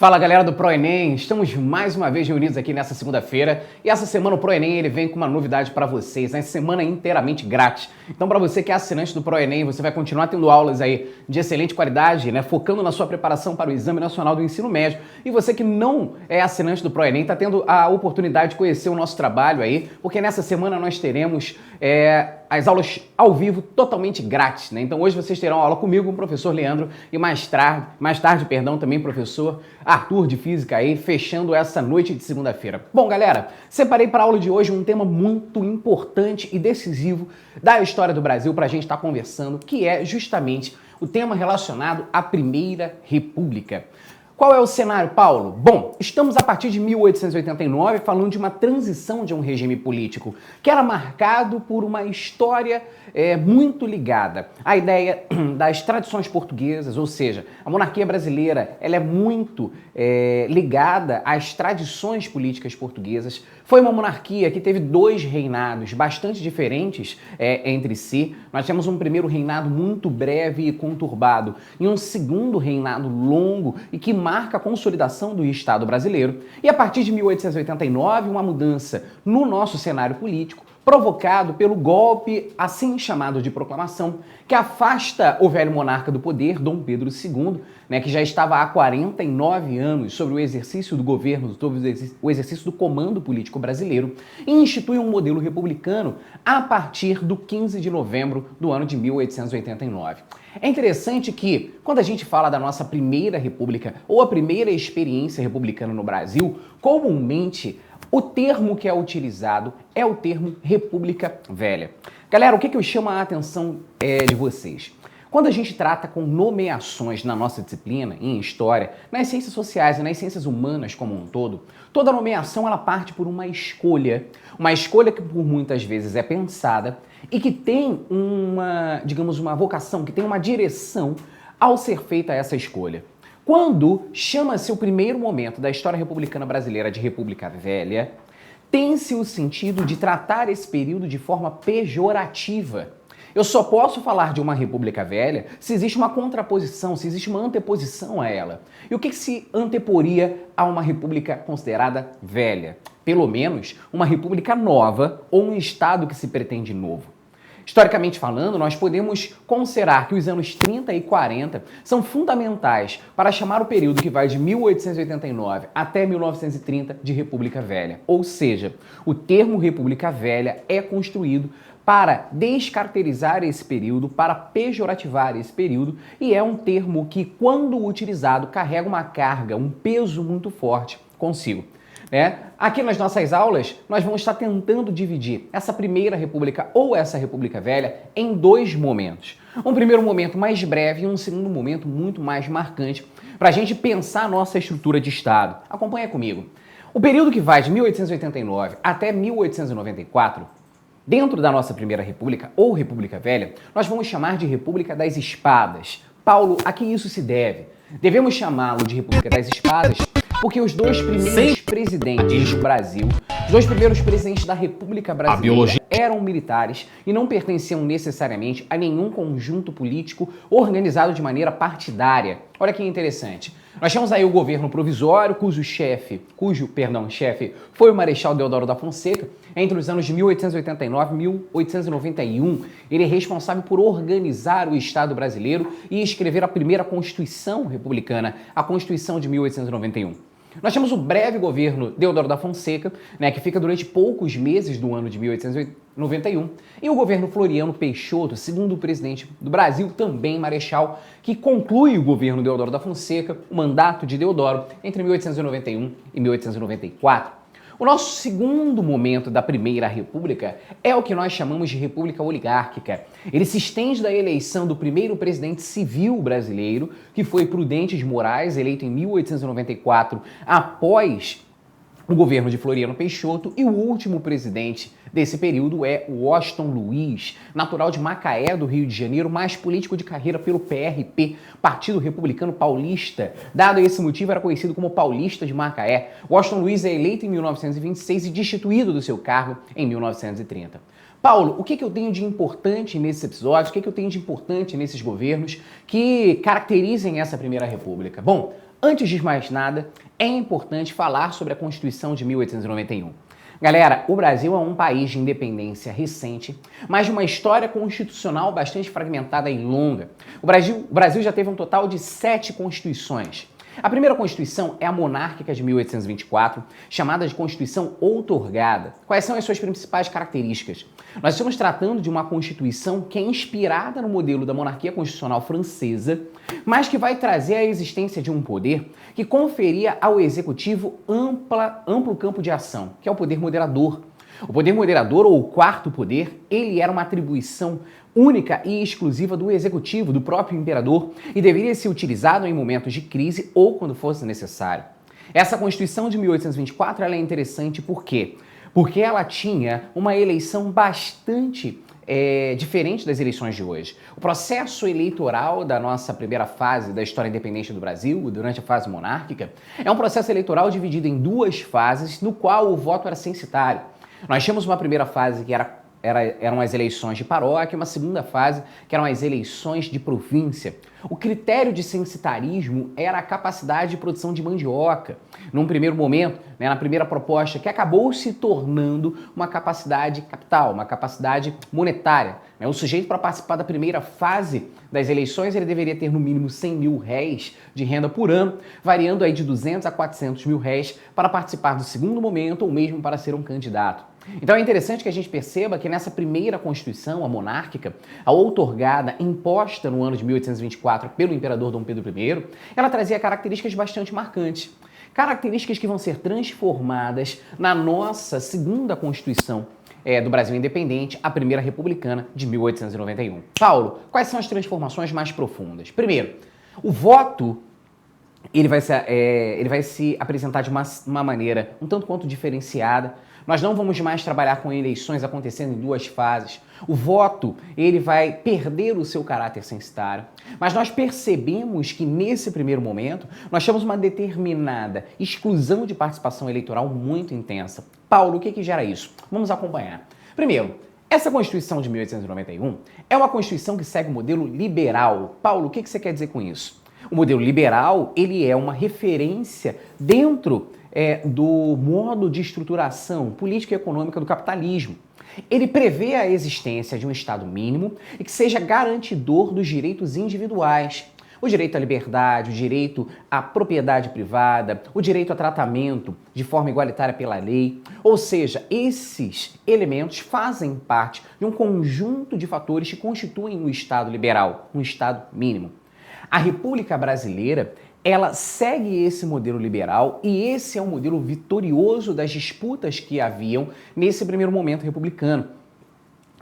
Fala galera do ProEnem, estamos mais uma vez reunidos aqui nessa segunda-feira e essa semana o ProEnem ele vem com uma novidade para vocês, né? Semana inteiramente grátis. Então para você que é assinante do ProEnem, você vai continuar tendo aulas aí de excelente qualidade, né? Focando na sua preparação para o Exame Nacional do Ensino Médio. E você que não é assinante do ProEnem, está tendo a oportunidade de conhecer o nosso trabalho aí, porque nessa semana nós teremos as aulas ao vivo totalmente grátis, né? Então hoje vocês terão aula comigo, com o professor Leandro e mais tarde, também professor Arthur de Física aí, fechando essa noite de segunda-feira. Bom, galera, separei para a aula de hoje um tema muito importante e decisivo da história do Brasil para a gente estar conversando, que é justamente o tema relacionado à Primeira República. Qual é o cenário, Paulo? Bom, estamos a partir de 1889 falando de uma transição de um regime político que era marcado por uma história muito ligada à ideia das tradições portuguesas, ou seja, a monarquia brasileira ela é muito ligada às tradições políticas portuguesas. Foi uma monarquia que teve dois reinados bastante diferentes entre si. Nós temos um primeiro reinado muito breve e conturbado e um segundo reinado longo e que marca a consolidação do Estado brasileiro. E a partir de 1889, uma mudança no nosso cenário político, provocado pelo golpe assim chamado de proclamação, que afasta o velho monarca do poder, Dom Pedro II, né, que já estava há 49 anos sobre o exercício do governo, o exercício do comando político brasileiro, e institui um modelo republicano a partir do 15 de novembro do ano de 1889. É interessante que, quando a gente fala da nossa primeira república ou a primeira experiência republicana no Brasil, comumente o termo que é utilizado é o termo República Velha. Galera, o que eu chamo a atenção de vocês? Quando a gente trata com nomeações na nossa disciplina, em História, nas ciências sociais e nas ciências humanas como um todo, toda nomeação ela parte por uma escolha que por muitas vezes é pensada e que tem uma vocação, que tem uma direção ao ser feita essa escolha. Quando chama-se o primeiro momento da história republicana brasileira de República Velha, tem-se o sentido de tratar esse período de forma pejorativa. Eu só posso falar de uma República Velha se existe uma contraposição, se existe uma anteposição a ela. E o que se anteporia a uma República considerada velha? Pelo menos uma República nova ou um Estado que se pretende novo. Historicamente falando, nós podemos considerar que os anos 30 e 40 são fundamentais para chamar o período que vai de 1889 até 1930 de República Velha. Ou seja, o termo República Velha é construído para descaracterizar esse período, para pejorativar esse período, e é um termo que, quando utilizado, carrega uma carga, um peso muito forte consigo. Aqui nas nossas aulas, nós vamos estar tentando dividir essa primeira república ou essa república velha em dois momentos. Um primeiro momento mais breve e um segundo momento muito mais marcante para a gente pensar a nossa estrutura de Estado. Acompanha comigo. O período que vai de 1889 até 1894, dentro da nossa primeira república ou república velha, nós vamos chamar de República das Espadas. Paulo, a que isso se deve? Devemos chamá-lo de República das Espadas porque os dois primeiros presidentes do Brasil, os dois primeiros presidentes da República Brasileira eram militares e não pertenciam necessariamente a nenhum conjunto político organizado de maneira partidária. Olha que interessante. Nós temos aí o governo provisório, cujo chefe foi o Marechal Deodoro da Fonseca, entre os anos de 1889 e 1891. Ele é responsável por organizar o Estado brasileiro e escrever a primeira Constituição republicana, a Constituição de 1891. Nós temos o breve governo Deodoro da Fonseca, que fica durante poucos meses do ano de 1891, e o governo Floriano Peixoto, segundo presidente do Brasil, também marechal, que conclui o governo Deodoro da Fonseca, o mandato de Deodoro, entre 1891 e 1894. O nosso segundo momento da Primeira República é o que nós chamamos de República Oligárquica. Ele se estende da eleição do primeiro presidente civil brasileiro, que foi Prudente de Moraes, eleito em 1894, após o governo de Floriano Peixoto, e o último presidente desse período é Washington Luiz, natural de Macaé, do Rio de Janeiro, mas político de carreira pelo PRP, Partido Republicano Paulista. Dado esse motivo, era conhecido como Paulista de Macaé. Washington Luiz é eleito em 1926 e destituído do seu cargo em 1930. Paulo, o que eu tenho de importante nesses episódios, o que eu tenho de importante nesses governos que caracterizem essa Primeira República? Bom, Antes de mais nada, é importante falar sobre a Constituição de 1891. Galera, o Brasil é um país de independência recente, mas de uma história constitucional bastante fragmentada e longa. O Brasil já teve um total de 7 constituições. A primeira Constituição é a monárquica de 1824, chamada de Constituição outorgada. Quais são as suas principais características? Nós estamos tratando de uma Constituição que é inspirada no modelo da monarquia constitucional francesa, mas que vai trazer a existência de um poder que conferia ao Executivo amplo campo de ação, que é o poder moderador. O poder moderador, ou o quarto poder, ele era uma atribuição única e exclusiva do executivo, do próprio imperador, e deveria ser utilizado em momentos de crise ou quando fosse necessário. Essa Constituição de 1824 ela é interessante por quê? Porque ela tinha uma eleição bastante diferente das eleições de hoje. O processo eleitoral da nossa primeira fase da história independente do Brasil, durante a fase monárquica, é um processo eleitoral dividido em 2 fases, no qual o voto era censitário. Nós tínhamos uma primeira fase que eram as eleições de paróquia, uma segunda fase que eram as eleições de província. O critério de censitarismo era a capacidade de produção de mandioca. Num primeiro momento, na primeira proposta, que acabou se tornando uma capacidade capital, uma capacidade monetária. O sujeito, para participar da primeira fase das eleições, ele deveria ter no mínimo 100 mil réis de renda por ano, variando aí de 200 a 400 mil réis para participar do segundo momento ou mesmo para ser um candidato. Então é interessante que a gente perceba que nessa primeira Constituição, a monárquica, a outorgada, imposta no ano de 1824 pelo imperador Dom Pedro I, ela trazia características bastante marcantes. Características que vão ser transformadas na nossa segunda Constituição do Brasil independente, a primeira republicana de 1891. Paulo, quais são as transformações mais profundas? Primeiro, o voto ele vai se apresentar de uma maneira um tanto quanto diferenciada. Nós não vamos mais trabalhar com eleições acontecendo em 2 fases. O voto, ele vai perder o seu caráter censitário. Mas nós percebemos que nesse primeiro momento, nós temos uma determinada exclusão de participação eleitoral muito intensa. Paulo, o que gera isso? Vamos acompanhar. Primeiro, essa Constituição de 1891 é uma Constituição que segue o modelo liberal. Paulo, o que você quer dizer com isso? O modelo liberal, ele é uma referência dentro do modo de estruturação política e econômica do capitalismo. Ele prevê a existência de um Estado mínimo e que seja garantidor dos direitos individuais. O direito à liberdade, o direito à propriedade privada, o direito a tratamento de forma igualitária pela lei. Ou seja, esses elementos fazem parte de um conjunto de fatores que constituem o Estado liberal, um Estado mínimo. A República Brasileira, ela segue esse modelo liberal e esse é um modelo vitorioso das disputas que haviam nesse primeiro momento republicano.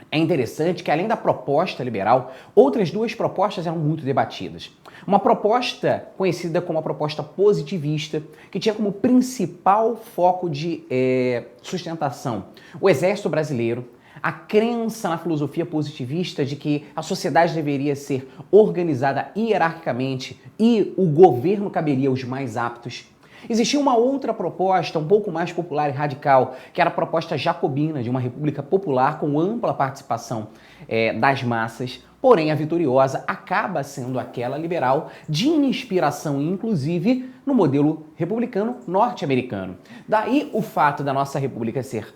É interessante que, além da proposta liberal, outras 2 propostas eram muito debatidas. Uma proposta conhecida como a proposta positivista, que tinha como principal foco de sustentação o Exército Brasileiro, a crença na filosofia positivista de que a sociedade deveria ser organizada hierarquicamente e o governo caberia aos mais aptos. Existia uma outra proposta, um pouco mais popular e radical, que era a proposta jacobina de uma república popular com ampla participação das massas, porém a vitoriosa acaba sendo aquela liberal de inspiração, inclusive, no modelo republicano norte-americano. Daí o fato da nossa república ser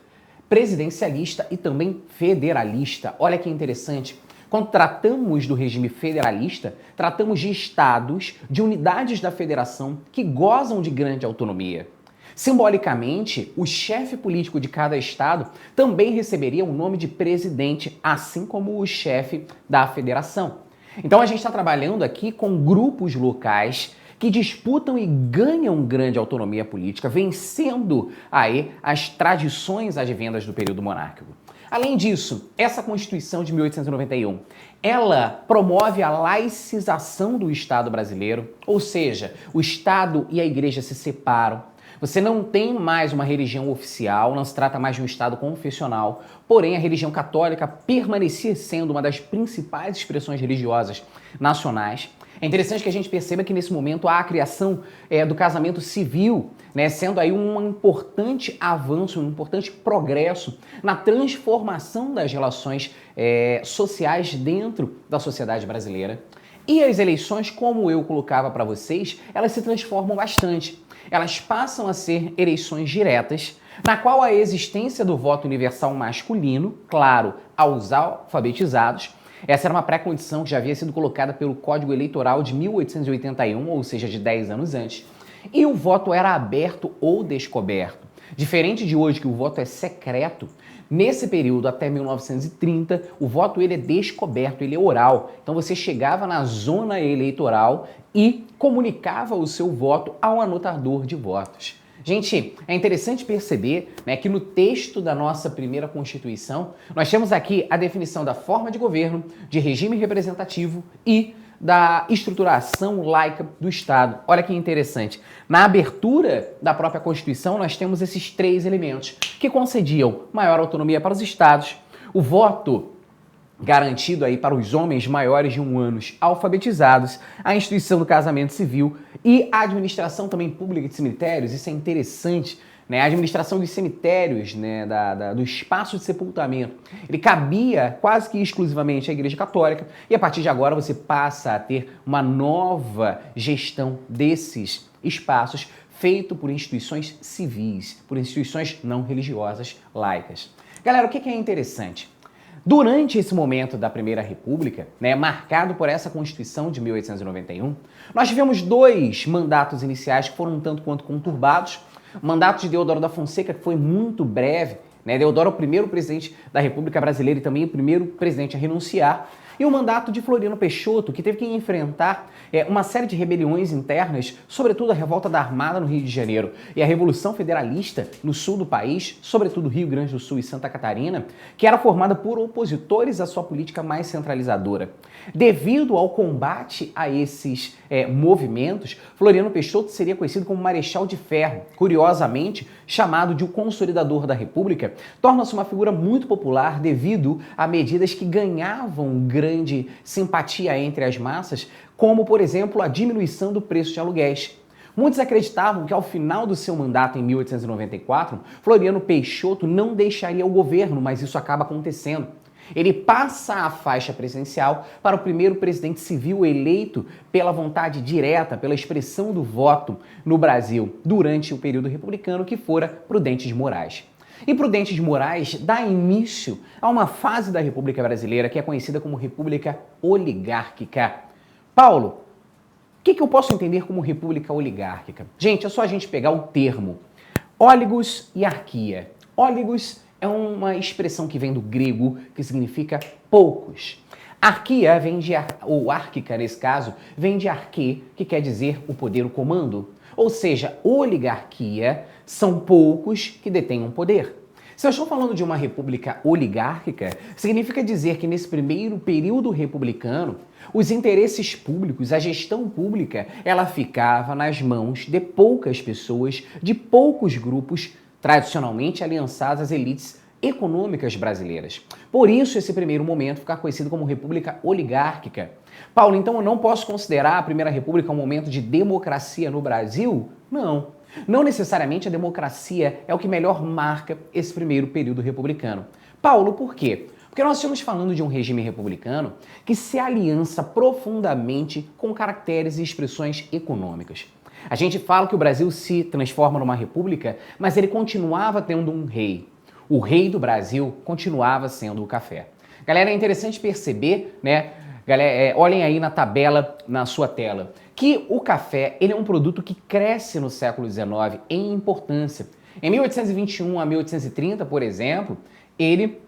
presidencialista e também federalista. Olha que interessante. Quando tratamos do regime federalista, tratamos de estados, de unidades da federação que gozam de grande autonomia. Simbolicamente, o chefe político de cada estado também receberia o nome de presidente, assim como o chefe da federação. Então a gente está trabalhando aqui com grupos locais que disputam e ganham grande autonomia política, vencendo aí as tradições advindas do período monárquico. Além disso, essa Constituição de 1891, ela promove a laicização do Estado brasileiro, ou seja, o Estado e a Igreja se separam. Você não tem mais uma religião oficial, não se trata mais de um Estado confessional, porém a religião católica permanecia sendo uma das principais expressões religiosas nacionais. É interessante que a gente perceba que nesse momento há a criação do casamento civil, sendo aí um importante avanço, um importante progresso na transformação das relações sociais dentro da sociedade brasileira. E as eleições, como eu colocava para vocês, elas se transformam bastante. Elas passam a ser eleições diretas, na qual a existência do voto universal masculino, claro, aos alfabetizados, essa era uma pré-condição que já havia sido colocada pelo Código Eleitoral de 1881, ou seja, de 10 anos antes, e o voto era aberto ou descoberto. Diferente de hoje, que o voto é secreto, nesse período até 1930, o voto ele é descoberto, ele é oral. Então você chegava na zona eleitoral e comunicava o seu voto ao anotador de votos. Gente, é interessante perceber, né, que no texto da nossa primeira Constituição, nós temos aqui a definição da forma de governo, de regime representativo e da estruturação laica do Estado. Olha que interessante. Na abertura da própria Constituição, nós temos esses três elementos que concediam maior autonomia para os estados, o voto garantido aí para os homens maiores de 1 ano alfabetizados, a instituição do casamento civil e a administração também pública de cemitérios. Isso é interessante, né? A administração dos cemitérios, né, do espaço de sepultamento, ele cabia quase que exclusivamente à Igreja Católica, e a partir de agora você passa a ter uma nova gestão desses espaços feito por instituições civis, por instituições não religiosas laicas. Galera, o que é interessante? Durante esse momento da Primeira República, né, marcado por essa Constituição de 1891, nós tivemos 2 mandatos iniciais que foram um tanto quanto conturbados. O mandato de Deodoro da Fonseca, que foi muito breve, né? Deodoro é o primeiro presidente da República Brasileira e também o primeiro presidente a renunciar. E o mandato de Floriano Peixoto, que teve que enfrentar uma série de rebeliões internas, sobretudo a revolta da Armada no Rio de Janeiro e a Revolução Federalista no sul do país, sobretudo Rio Grande do Sul e Santa Catarina, que era formada por opositores à sua política mais centralizadora. Devido ao combate a esses movimentos, Floriano Peixoto seria conhecido como Marechal de Ferro. Curiosamente, chamado de o Consolidador da República, torna-se uma figura muito popular devido a medidas que ganhavam grande simpatia entre as massas, como, por exemplo, a diminuição do preço de aluguéis. Muitos acreditavam que ao final do seu mandato em 1894, Floriano Peixoto não deixaria o governo, mas isso acaba acontecendo. Ele passa a faixa presidencial para o primeiro presidente civil eleito pela vontade direta, pela expressão do voto no Brasil durante o período republicano, que fora Prudente de Moraes. E Prudente de Moraes dá início a uma fase da República Brasileira que é conhecida como República Oligárquica. Paulo, o que eu posso entender como República Oligárquica? Gente, é só a gente pegar o termo óligos e arquia. Óligos é uma expressão que vem do grego, que significa poucos. Arquia vem de, ou árquica nesse caso, vem de arque, que quer dizer o poder, o comando. Ou seja, oligarquia são poucos que detêm o poder. Se eu estou falando de uma república oligárquica, significa dizer que nesse primeiro período republicano, os interesses públicos, a gestão pública, ela ficava nas mãos de poucas pessoas, de poucos grupos, tradicionalmente aliançados às elites econômicas brasileiras. Por isso, esse primeiro momento fica conhecido como República Oligárquica. Paulo, então eu não posso considerar a Primeira República um momento de democracia no Brasil? Não. Não necessariamente a democracia é o que melhor marca esse primeiro período republicano. Paulo, por quê? Porque nós estamos falando de um regime republicano que se aliança profundamente com caracteres e expressões econômicas. A gente fala que o Brasil se transforma numa república, mas ele continuava tendo um rei. O rei do Brasil continuava sendo o café. Galera, é interessante perceber, né? Galera, olhem aí na tabela na sua tela, que o café ele é um produto que cresce no século XIX em importância. Em 1821 a 1830, por exemplo, ele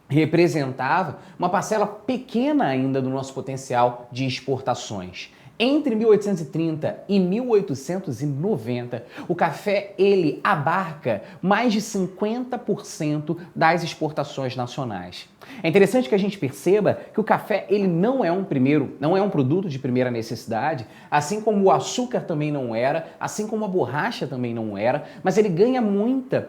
representava uma parcela pequena ainda do nosso potencial de exportações. Entre 1830 e 1890, o café ele abarca mais de 50% das exportações nacionais. É interessante que a gente perceba que o café ele não é um produto de primeira necessidade, assim como o açúcar também não era, assim como a borracha também não era, mas ele ganha muita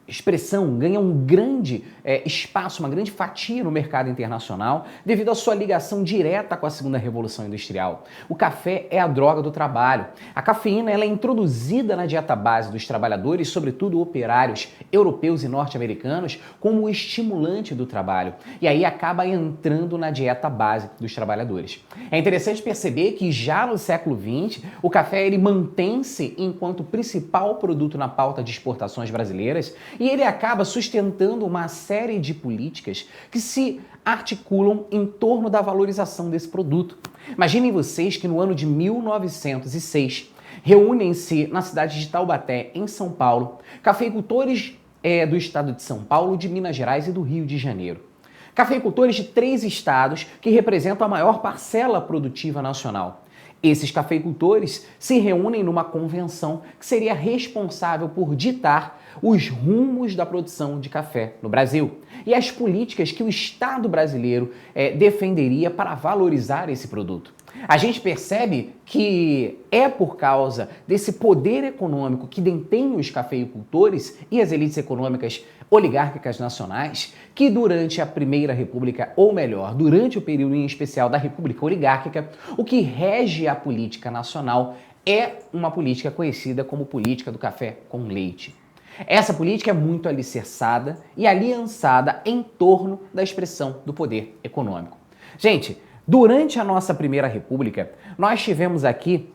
expressão ganha um grande espaço, uma grande fatia no mercado internacional devido à sua ligação direta com a segunda revolução industrial. O café é a droga do trabalho. A cafeína ela é introduzida na dieta base dos trabalhadores, sobretudo operários europeus e norte-americanos, como estimulante do trabalho. E aí acaba entrando na dieta base dos trabalhadores. É interessante perceber que já no século XX, o café ele mantém-se enquanto principal produto na pauta de exportações brasileiras e ele acaba sustentando uma série de políticas que se articulam em torno da valorização desse produto. Imaginem vocês que no ano de 1906, reúnem-se na cidade de Taubaté, em São Paulo, cafeicultores do estado de São Paulo, de Minas Gerais e do Rio de Janeiro. Cafeicultores de 3 estados que representam a maior parcela produtiva nacional. Esses cafeicultores se reúnem numa convenção que seria responsável por ditar os rumos da produção de café no Brasil e as políticas que o Estado brasileiro defenderia para valorizar esse produto. A gente percebe que é por causa desse poder econômico que detêm os cafeicultores e as elites econômicas oligárquicas nacionais que durante a Primeira República, ou melhor, durante o período em especial da República Oligárquica, o que rege a política nacional é uma política conhecida como política do café com leite. Essa política é muito alicerçada e aliançada em torno da expressão do poder econômico. Gente, durante a nossa Primeira República, nós tivemos aqui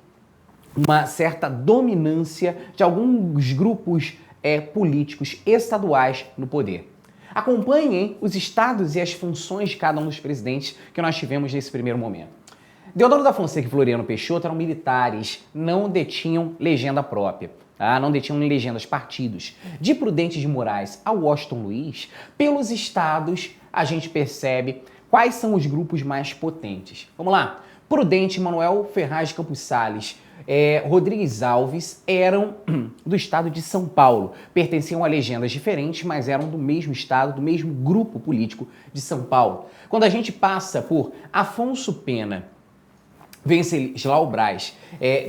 uma certa dominância de alguns grupos políticos estaduais no poder. Acompanhem os estados e as funções de cada um dos presidentes que nós tivemos nesse primeiro momento. Deodoro da Fonseca e Floriano Peixoto eram militares, não detinham legenda própria. Não detinham legendas partidos. De Prudente de Moraes a Washington Luiz, pelos estados a gente percebe quais são os grupos mais potentes. Vamos lá. Prudente, Manuel Ferraz de Campos Sales, Rodrigues Alves eram do estado de São Paulo. Pertenciam a legendas diferentes, mas eram do mesmo estado, do mesmo grupo político de São Paulo. Quando a gente passa por Afonso Pena, Venceslau Braz,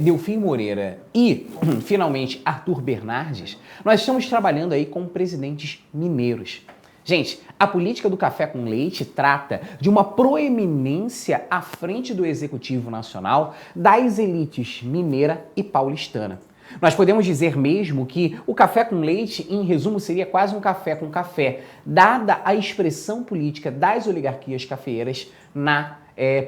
Delfim Moreira e, finalmente, Arthur Bernardes, nós estamos trabalhando aí com presidentes mineiros. Gente, a política do café com leite trata de uma proeminência à frente do Executivo Nacional das elites mineira e paulistana. Nós podemos dizer mesmo que o café com leite, em resumo, seria quase um café com café, dada a expressão política das oligarquias cafeeiras na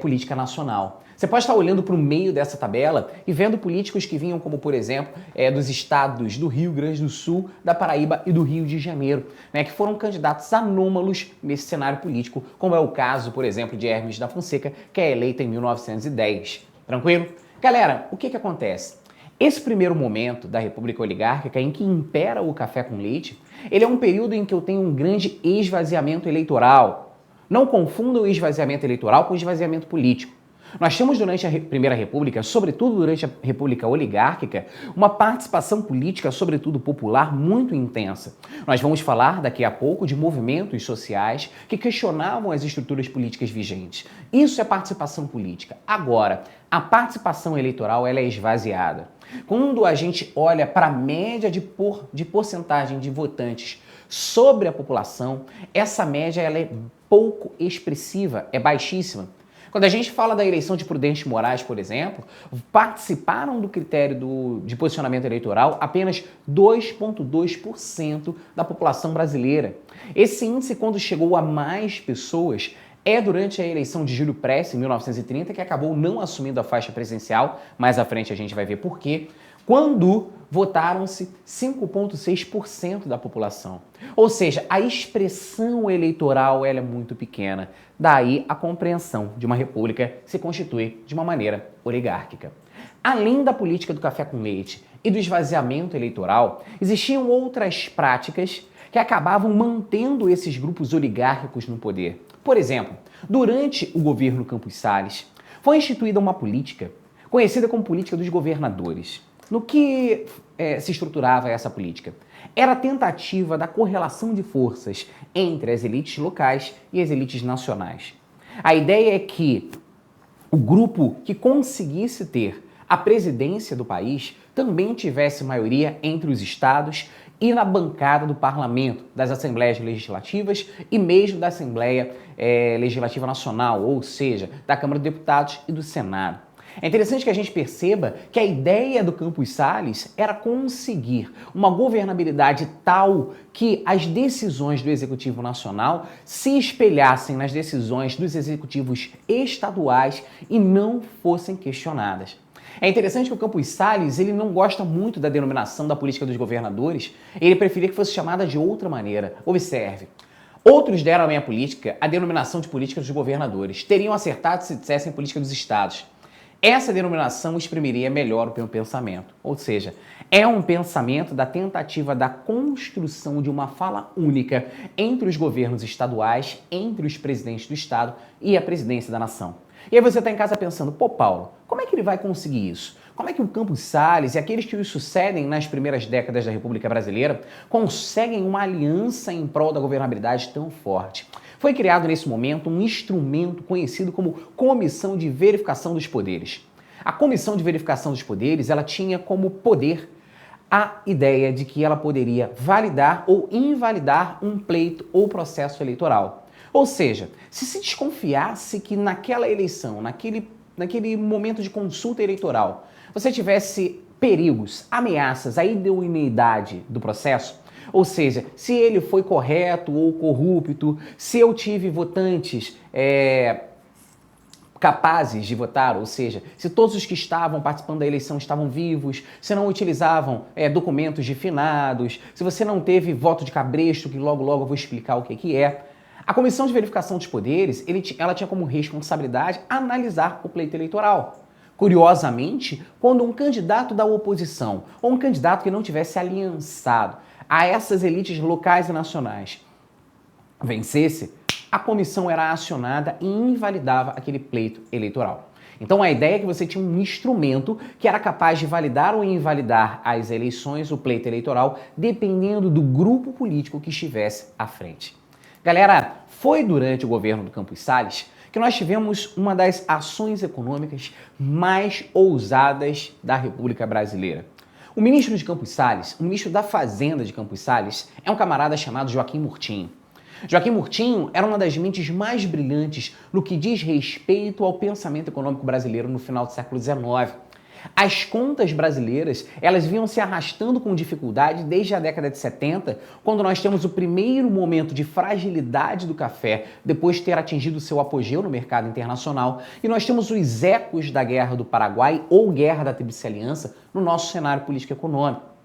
política nacional. Você pode estar olhando para o meio dessa tabela e vendo políticos que vinham como, por exemplo, dos estados do Rio Grande do Sul, da Paraíba e do Rio de Janeiro, né, que foram candidatos anômalos nesse cenário político, como é o caso, por exemplo, de Hermes da Fonseca, que é eleita em 1910. Tranquilo? Galera, o que acontece? Esse primeiro momento da República Oligárquica, em que impera o café com leite, ele é um período em que eu tenho um grande esvaziamento eleitoral. Não confunda o esvaziamento eleitoral com o esvaziamento político. Nós temos durante a Primeira República, sobretudo durante a República Oligárquica, uma participação política, sobretudo popular, muito intensa. Nós vamos falar daqui a pouco de movimentos sociais que questionavam as estruturas políticas vigentes. Isso é participação política. Agora, a participação eleitoral ela é esvaziada. Quando a gente olha para a média de porcentagem de votantes sobre a população, essa média ela é pouco expressiva, é baixíssima. Quando a gente fala da eleição de Prudente de Moraes, por exemplo, participaram do critério de posicionamento eleitoral apenas 2,2% da população brasileira. Esse índice, quando chegou a mais pessoas, durante a eleição de Júlio Prestes, em 1930, que acabou não assumindo a faixa presidencial. Mais à frente a gente vai ver por quê. Quando votaram-se 5,6% da população. Ou seja, a expressão eleitoral ela é muito pequena. Daí a compreensão de uma república se constitui de uma maneira oligárquica. Além da política do café com leite e do esvaziamento eleitoral, existiam outras práticas que acabavam mantendo esses grupos oligárquicos no poder. Por exemplo, durante o governo Campos Sales, foi instituída uma política conhecida como política dos governadores. No que se estruturava essa política? Era a tentativa da correlação de forças entre as elites locais e as elites nacionais. A ideia é que o grupo que conseguisse ter a presidência do país também tivesse maioria entre os estados e na bancada do parlamento, das assembleias legislativas e mesmo da Assembleia Legislativa Nacional, ou seja, da Câmara dos Deputados e do Senado. É interessante que a gente perceba que a ideia do Campos Salles era conseguir uma governabilidade tal que as decisões do Executivo Nacional se espelhassem nas decisões dos executivos estaduais e não fossem questionadas. É interessante que o Campos Salles ele não gosta muito da denominação da política dos governadores, ele preferia que fosse chamada de outra maneira. Observe. Outros deram à minha política a denominação de política dos governadores. Teriam acertado se dissessem política dos estados. Essa denominação exprimiria melhor o meu pensamento, ou seja, é um pensamento da tentativa da construção de uma fala única entre os governos estaduais, entre os presidentes do estado e a presidência da nação. E aí você está em casa pensando, pô Paulo, como é que ele vai conseguir isso? Como é que o Campos Salles e aqueles que os sucedem nas primeiras décadas da República Brasileira conseguem uma aliança em prol da governabilidade tão forte? Foi criado nesse momento um instrumento conhecido como Comissão de Verificação dos Poderes. A Comissão de Verificação dos Poderes, ela tinha como poder a ideia de que ela poderia validar ou invalidar um pleito ou processo eleitoral. Ou seja, se desconfiasse que naquela eleição, naquele momento de consulta eleitoral, você tivesse perigos, ameaças à idoneidade do processo, ou seja, se ele foi correto ou corrupto, se eu tive votantes capazes de votar, ou seja, se todos os que estavam participando da eleição estavam vivos, se não utilizavam documentos de finados, se você não teve voto de cabresto, que logo eu vou explicar o que é. A Comissão de Verificação dos Poderes, ela tinha como responsabilidade analisar o pleito eleitoral. Curiosamente, quando um candidato da oposição ou um candidato que não tivesse aliançado a essas elites locais e nacionais vencesse, a comissão era acionada e invalidava aquele pleito eleitoral. Então a ideia é que você tinha um instrumento que era capaz de validar ou invalidar as eleições, o pleito eleitoral, dependendo do grupo político que estivesse à frente. Galera, foi durante o governo do Campos Salles que nós tivemos uma das ações econômicas mais ousadas da República Brasileira. O ministro de Campos Salles, o ministro da Fazenda de Campos Salles, é um camarada chamado Joaquim Murtinho. Joaquim Murtinho era uma das mentes mais brilhantes no que diz respeito ao pensamento econômico brasileiro no final do século XIX. As contas brasileiras, elas vinham se arrastando com dificuldade desde a década de 70, quando nós temos o primeiro momento de fragilidade do café, depois de ter atingido seu apogeu no mercado internacional, e nós temos os ecos da Guerra do Paraguai ou Guerra da Tríplice Aliança no nosso cenário político-econômico.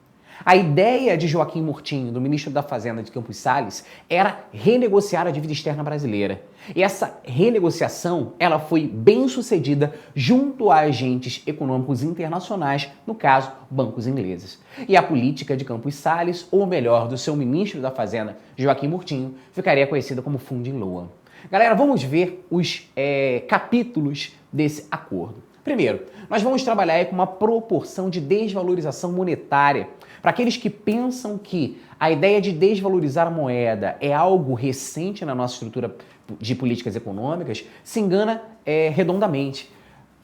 A ideia de Joaquim Murtinho, do ministro da Fazenda de Campos Salles, era renegociar a dívida externa brasileira. E essa renegociação, ela foi bem sucedida junto a agentes econômicos internacionais, no caso, bancos ingleses. E a política de Campos Salles, ou melhor, do seu ministro da Fazenda, Joaquim Murtinho, ficaria conhecida como Funding Loan. Galera, vamos ver os capítulos desse acordo. Primeiro, nós vamos trabalhar aí com uma proporção de desvalorização monetária. Para aqueles que pensam que a ideia de desvalorizar a moeda é algo recente na nossa estrutura de políticas econômicas, se engana redondamente.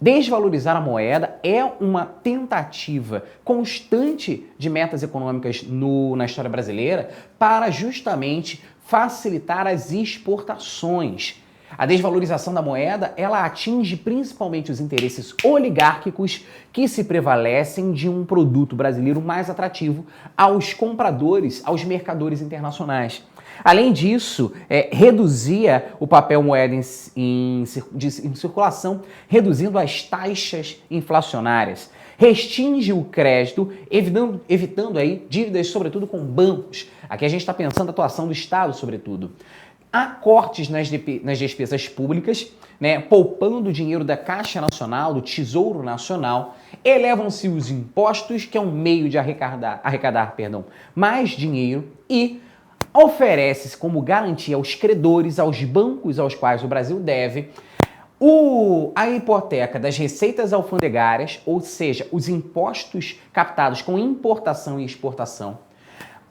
Desvalorizar a moeda é uma tentativa constante de metas econômicas na história brasileira para justamente facilitar as exportações. A desvalorização da moeda, ela atinge principalmente os interesses oligárquicos que se prevalecem de um produto brasileiro mais atrativo aos compradores, aos mercadores internacionais. Além disso, reduzia o papel moeda em circulação, reduzindo as taxas inflacionárias. Restringe o crédito, evitando aí dívidas, sobretudo com bancos. Aqui a gente está pensando a atuação do Estado, sobretudo. Há cortes nas despesas públicas, poupando dinheiro da Caixa Nacional, do Tesouro Nacional, elevam-se os impostos, que é um meio de arrecadar mais dinheiro, e oferece-se como garantia aos credores, aos bancos aos quais o Brasil deve, a hipoteca das receitas alfandegárias, ou seja, os impostos captados com importação e exportação,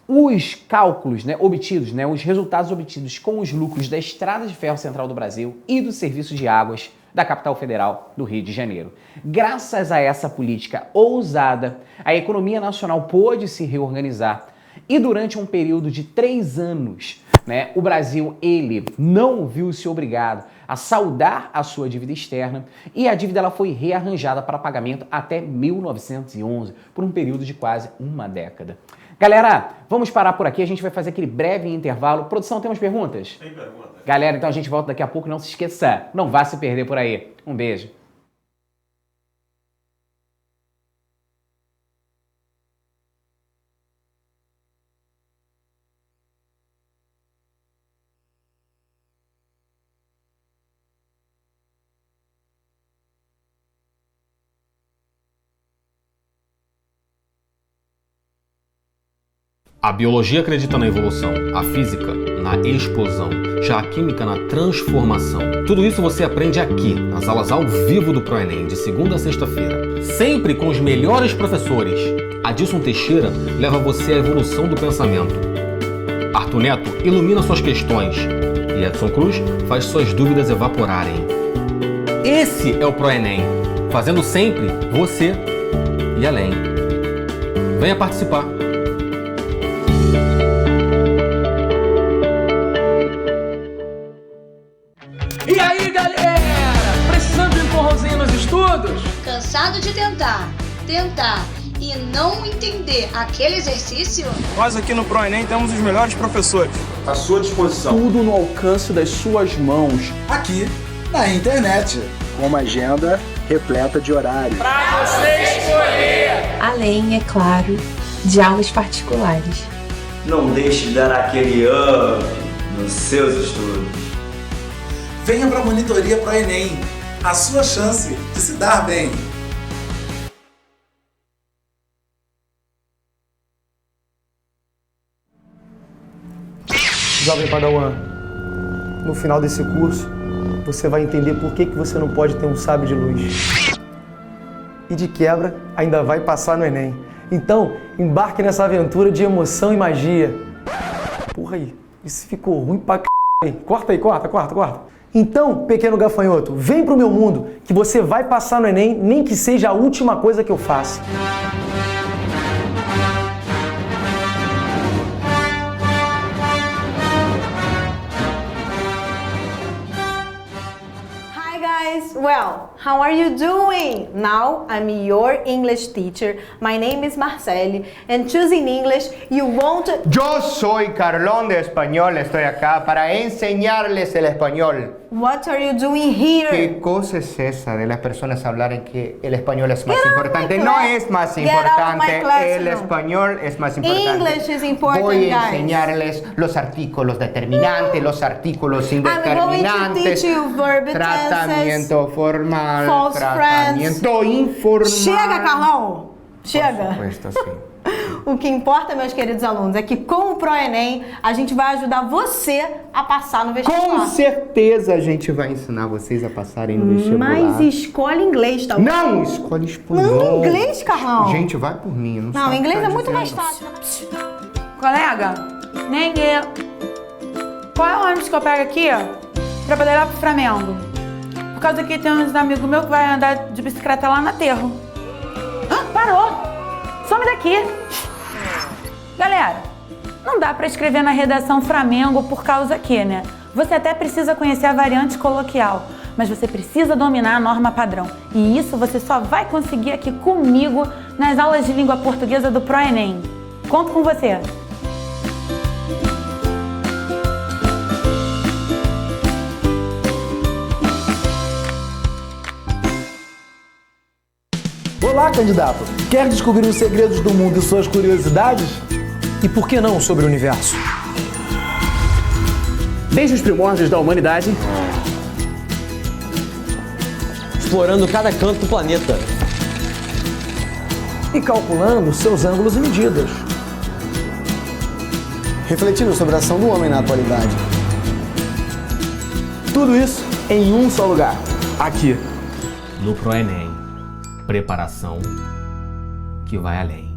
os cálculos obtidos, os resultados obtidos com os lucros da Estrada de Ferro Central do Brasil e do Serviço de Águas da capital federal do Rio de Janeiro. Graças a essa política ousada, a economia nacional pôde se reorganizar E durante um período de 3 anos, né, o Brasil, ele não viu-se obrigado a saldar a sua dívida externa e a dívida ela foi rearranjada para pagamento até 1911, por um período de quase uma década. Galera, vamos parar por aqui, a gente vai fazer aquele breve intervalo. Produção, temos perguntas? Tem pergunta. Galera, então a gente volta daqui a pouco, não se esqueça, não vá se perder por aí. Um beijo. A biologia acredita na evolução, a física na explosão, já a química na transformação. Tudo isso você aprende aqui, nas aulas ao vivo do ProEnem, de segunda a sexta-feira. Sempre com os melhores professores. Adilson Teixeira leva você à evolução do pensamento. Arthur Neto ilumina suas questões. E Edson Cruz faz suas dúvidas evaporarem. Esse é o ProEnem, fazendo sempre você e além. Venha participar! E aí, galera? Precisando de um empurrãozinho nos estudos? Cansado de tentar e não entender aquele exercício? Nós aqui no ProEnem temos os melhores professores À sua disposição. Tudo no alcance das suas mãos. Aqui na internet, com uma agenda repleta de horários. Pra você escolher! Além, é claro, de aulas particulares. Não deixe de dar aquele up nos seus estudos. Venha para a monitoria ProEnem, a sua chance de se dar bem. Jovem Padawan, no final desse curso, você vai entender por que você não pode ter um sábio de luz. E de quebra, ainda vai passar no Enem. Então, embarque nessa aventura de emoção e magia. Porra aí, isso ficou ruim pra c... Corta aí, corta. Então, pequeno gafanhoto, vem pro meu mundo, que você vai passar no Enem, nem que seja a última coisa que eu faça. Well, how are you doing? Now I'm your English teacher. My name is Marceli, and choosing English, you won't... Yo soy Carlón de Español, estoy acá para enseñarles el español. What are you doing here? ¿Qué cosa es esa de las personas hablar en que el español es más importante? my No class. es más Get out of my importante, classroom. el español es más importante. English is important, Voy a guys. enseñarles los artículos determinantes, los artículos I'm going to indeterminantes, teach you verb tratamiento formal, false tratamiento informal. Chega, Carlão! Chega! Por supuesto, sim. O que importa, meus queridos alunos, é que com o ProEnem a gente vai ajudar você a passar no vestibular. Com certeza a gente vai ensinar vocês a passarem no vestibular. Mas escolhe inglês, tá bom? Não, escolhe espanhol. Não, inglês, Carlão. Gente, vai por mim. Não, Não, sabe o que inglês tá é muito dizendo. mais fácil. Colega, nem eu. Qual é o ônibus que eu pego aqui pra poder ir lá pro Flamengo? Por causa que tem uns amigos meus que vai andar de bicicleta lá no aterro. Parou! Some daqui! Galera, não dá pra escrever na redação Flamengo por causa que, né? Você até precisa conhecer a variante coloquial, mas você precisa dominar a norma padrão. E isso você só vai conseguir aqui comigo nas aulas de língua portuguesa do ProEnem. Conto com você! Olá, candidato! Quer descobrir os segredos do mundo e suas curiosidades? E por que não sobre o universo? Desde os primórdios da humanidade, explorando cada canto do planeta e calculando seus ângulos e medidas, refletindo sobre a ação do homem na atualidade. Tudo isso em um só lugar, aqui. No ProEnem, preparação que vai além.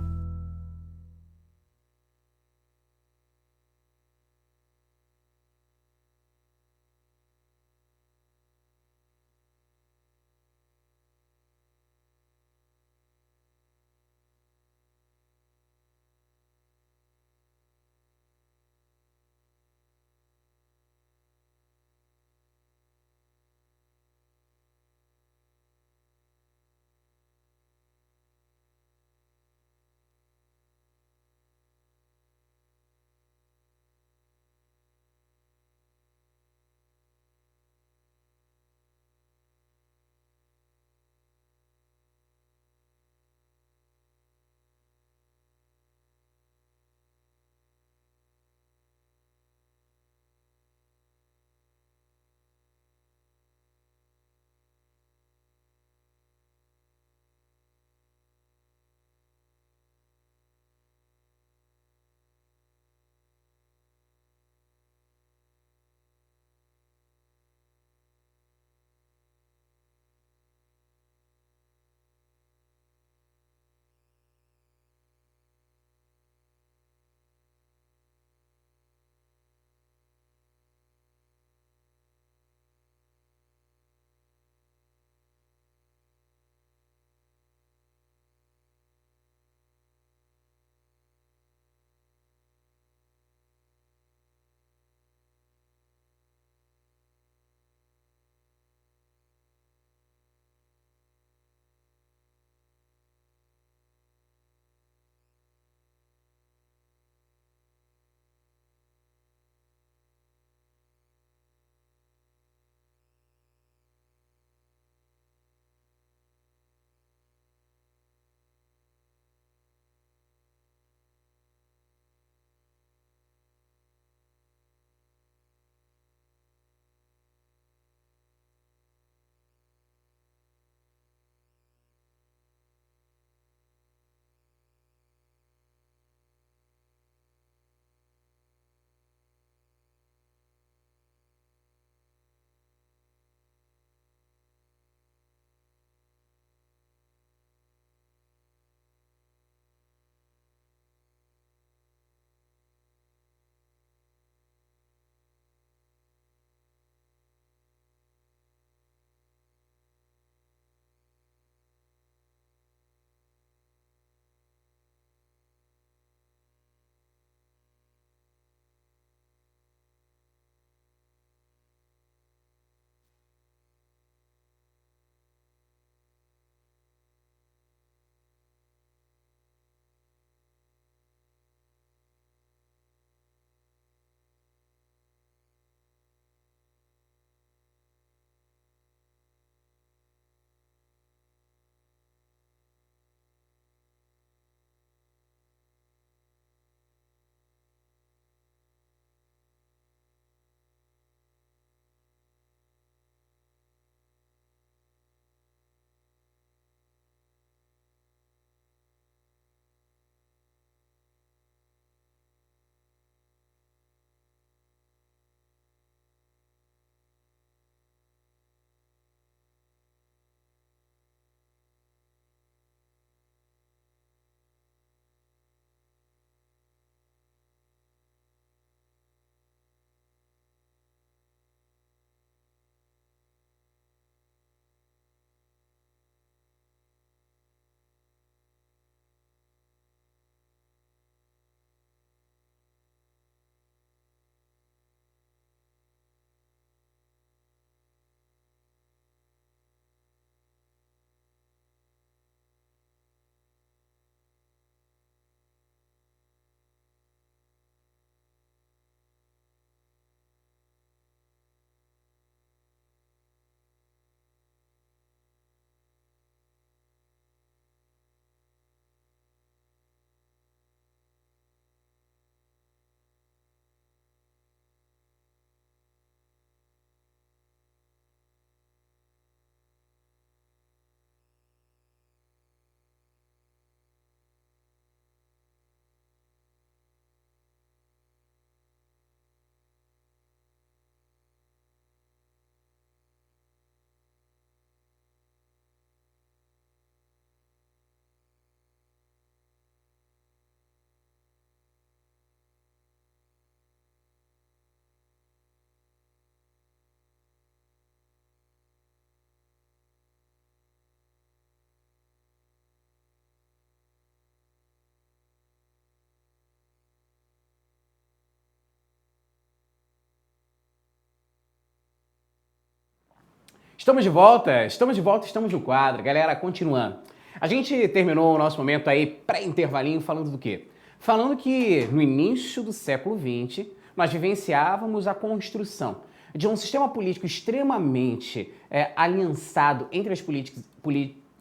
Estamos no quadro. Galera, continuando. A gente terminou o nosso momento aí pré-intervalinho falando do quê? Falando que no início do século XX nós vivenciávamos a construção de um sistema político extremamente aliançado entre as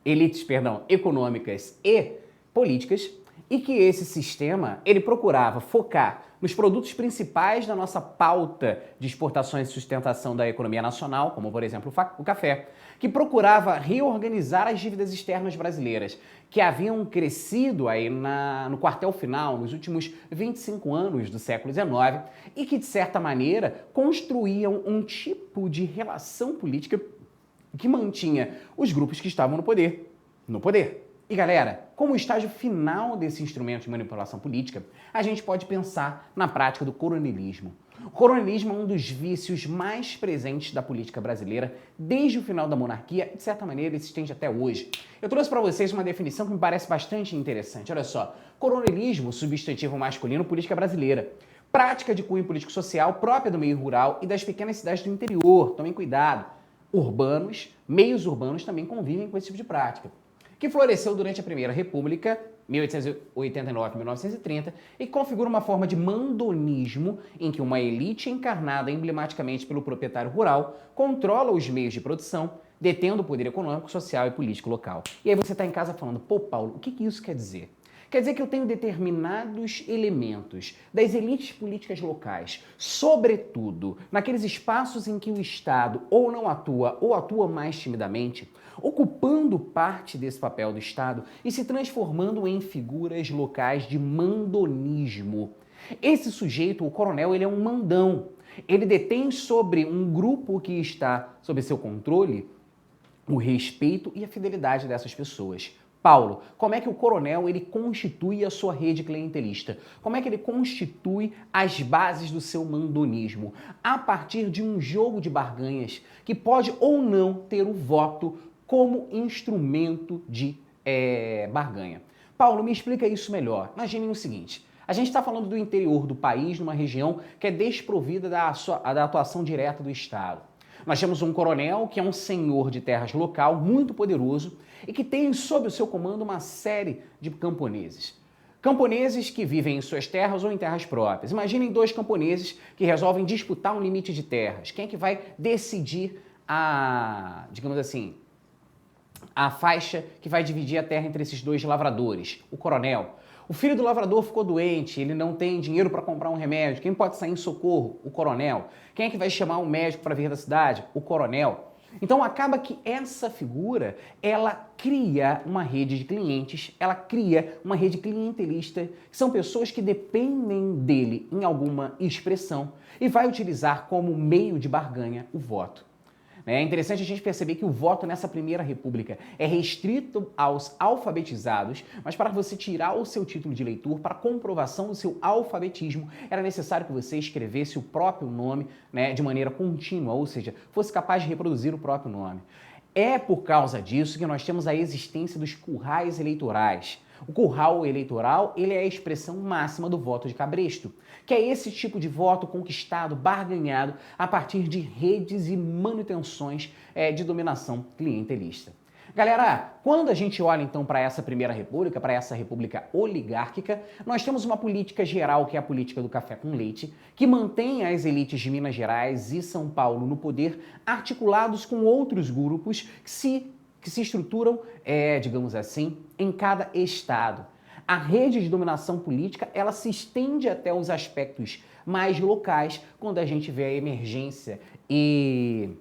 elites econômicas e políticas, e que esse sistema ele procurava focar nos produtos principais da nossa pauta de exportações e sustentação da economia nacional, como por exemplo o café, que procurava reorganizar as dívidas externas brasileiras, que haviam crescido aí no quartel final, nos últimos 25 anos do século XIX, e que de certa maneira construíam um tipo de relação política que mantinha os grupos que estavam no poder. E galera, como estágio final desse instrumento de manipulação política, a gente pode pensar na prática do coronelismo. O coronelismo é um dos vícios mais presentes da política brasileira desde o final da monarquia e, de certa maneira, ele se estende até hoje. Eu trouxe para vocês uma definição que me parece bastante interessante. Olha só, coronelismo, substantivo masculino, política brasileira. Prática de cunho político-social própria do meio rural e das pequenas cidades do interior. Tomem cuidado. Meios urbanos também convivem com esse tipo de prática, que floresceu durante a Primeira República, 1889-1930, e configura uma forma de mandonismo em que uma elite encarnada emblematicamente pelo proprietário rural controla os meios de produção, detendo o poder econômico, social e político local. E aí você está em casa falando, pô, Paulo, o que isso quer dizer? Quer dizer que eu tenho determinados elementos das elites políticas locais, sobretudo naqueles espaços em que o Estado ou não atua ou atua mais timidamente, ocupando parte desse papel do Estado e se transformando em figuras locais de mandonismo. Esse sujeito, o coronel, ele é um mandão. Ele detém sobre um grupo que está sob seu controle o respeito e a fidelidade dessas pessoas. Paulo, como é que o coronel ele constitui a sua rede clientelista? Como é que ele constitui as bases do seu mandonismo? A partir de um jogo de barganhas que pode ou não ter o voto como instrumento de barganha. Paulo, me explica isso melhor. Imaginem o seguinte, a gente está falando do interior do país, numa região que é desprovida da atuação direta do Estado. Nós temos um coronel que é um senhor de terras local, muito poderoso, e que tem sob o seu comando uma série de camponeses. Camponeses que vivem em suas terras ou em terras próprias. Imaginem dois camponeses que resolvem disputar um limite de terras. Quem é que vai decidir digamos assim, a faixa que vai dividir a terra entre esses dois lavradores? O coronel. O filho do lavrador ficou doente, ele não tem dinheiro para comprar um remédio. Quem pode sair em socorro? O coronel. Quem é que vai chamar um médico para vir da cidade? O coronel. Então acaba que essa figura, ela cria uma rede de clientes, ela cria uma rede clientelista, que são pessoas que dependem dele em alguma expressão e vai utilizar como meio de barganha o voto. É interessante a gente perceber que o voto nessa Primeira República é restrito aos alfabetizados, mas para você tirar o seu título de eleitor, para comprovação do seu alfabetismo, era necessário que você escrevesse o próprio nome, né, de maneira contínua, ou seja, fosse capaz de reproduzir o próprio nome. É por causa disso que nós temos a existência dos currais eleitorais. O curral eleitoral, ele é a expressão máxima do voto de cabresto, que é esse tipo de voto conquistado, barganhado, a partir de redes e manutenções de dominação clientelista. Galera, quando a gente olha então para essa Primeira República, para essa república oligárquica, nós temos uma política geral, que é a política do café com leite, que mantém as elites de Minas Gerais e São Paulo no poder, articulados com outros grupos que se estruturam, digamos assim, em cada estado. A rede de dominação política, ela se estende até os aspectos mais locais, quando a gente vê a emergência e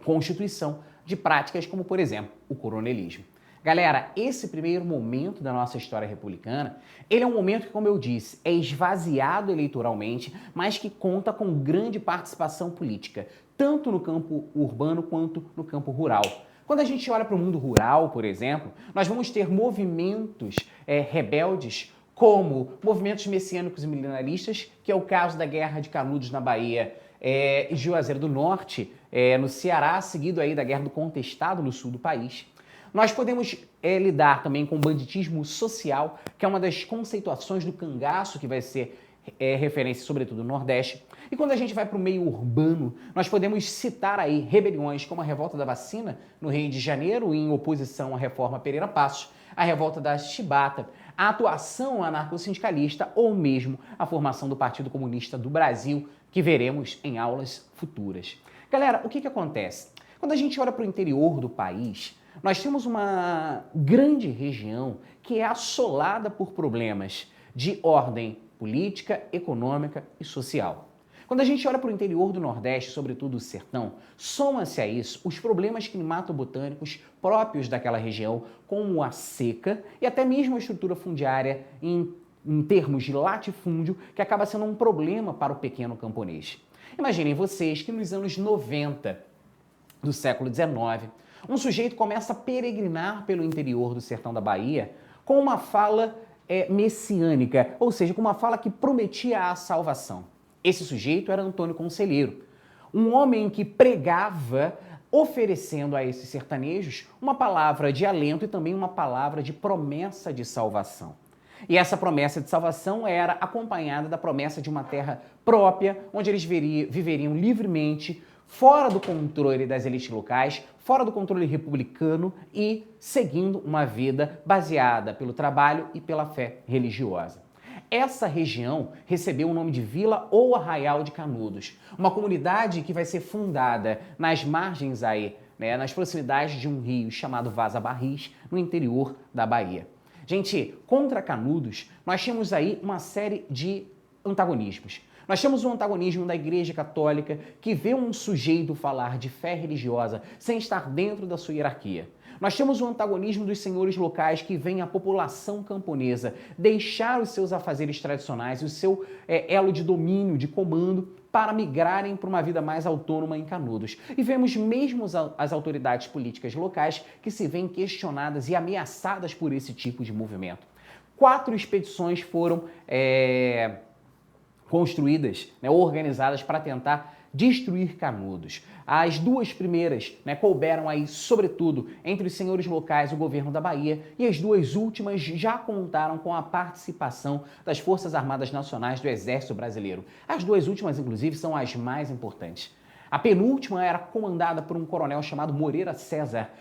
constituição de práticas como, por exemplo, o coronelismo. Galera, esse primeiro momento da nossa história republicana, ele é um momento que, como eu disse, é esvaziado eleitoralmente, mas que conta com grande participação política, tanto no campo urbano quanto no campo rural. Quando a gente olha para o mundo rural, por exemplo, nós vamos ter movimentos rebeldes, como movimentos messiânicos e milenaristas, que é o caso da Guerra de Canudos na Bahia e Juazeiro do Norte, no Ceará, seguido aí da Guerra do Contestado no sul do país. Nós podemos lidar também com o banditismo social, que é uma das conceituações do cangaço que vai ser referência sobretudo no Nordeste. E quando a gente vai para o meio urbano, nós podemos citar aí rebeliões como a Revolta da Vacina, no Rio de Janeiro, em oposição à Reforma Pereira Passos, a Revolta da Chibata, a atuação anarcossindicalista ou mesmo a formação do Partido Comunista do Brasil, que veremos em aulas futuras. Galera, o que acontece? Quando a gente olha para o interior do país, nós temos uma grande região que é assolada por problemas de ordem política, econômica e social. Quando a gente olha para o interior do Nordeste, sobretudo o sertão, soma-se a isso os problemas climato-botânicos próprios daquela região, como a seca e até mesmo a estrutura fundiária em termos de latifúndio, que acaba sendo um problema para o pequeno camponês. Imaginem vocês que nos anos 90 do século XIX, um sujeito começa a peregrinar pelo interior do sertão da Bahia com uma fala messiânica, ou seja, com uma fala que prometia a salvação. Esse sujeito era Antônio Conselheiro, um homem que pregava oferecendo a esses sertanejos uma palavra de alento e também uma palavra de promessa de salvação. E essa promessa de salvação era acompanhada da promessa de uma terra própria, onde eles viveriam livremente, fora do controle das elites locais, fora do controle republicano e seguindo uma vida baseada pelo trabalho e pela fé religiosa. Essa região recebeu o nome de Vila ou Arraial de Canudos, uma comunidade que vai ser fundada nas margens aí, nas proximidades de um rio chamado Vaza Barris, no interior da Bahia. Gente, contra Canudos, nós tínhamos aí uma série de antagonismos. Nós temos um antagonismo da Igreja Católica que vê um sujeito falar de fé religiosa sem estar dentro da sua hierarquia. Nós temos o antagonismo dos senhores locais que veem a população camponesa deixar os seus afazeres tradicionais e o seu elo de domínio, de comando, para migrarem para uma vida mais autônoma em Canudos. E vemos mesmo as autoridades políticas locais que se veem questionadas e ameaçadas por esse tipo de movimento. 4 expedições foram construídas, organizadas para tentar destruir Canudos. As 2 primeiras couberam aí, sobretudo, entre os senhores locais e o governo da Bahia, e as 2 últimas já contaram com a participação das Forças Armadas Nacionais do Exército Brasileiro. As 2 últimas, inclusive, são as mais importantes. A penúltima era comandada por um coronel chamado Moreira César,